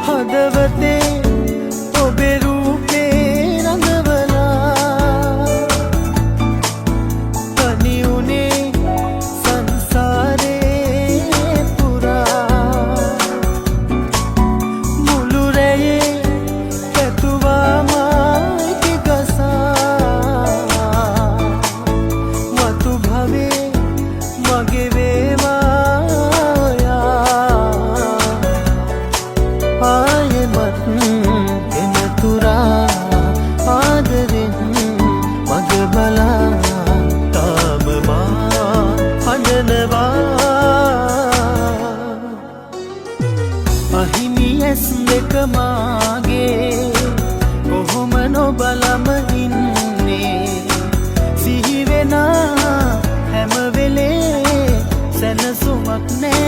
හදවතේ ඔබේ රූපේ රඳවලා තනි උනේ සංසාරේ පුරා මුළු රැයේ පැතුවා මායික ගසා මතු භවේ මගේ වේවා ආයෙමත් එනතුරා ආදරෙන් මග බලා තාම මා හඬනවා අහිමි ඇස් දෙක මාගේ කොහොම නොබලම ඉන්නේ සිහි වෙනා හැම වෙලේ සැනසුමක් නෑ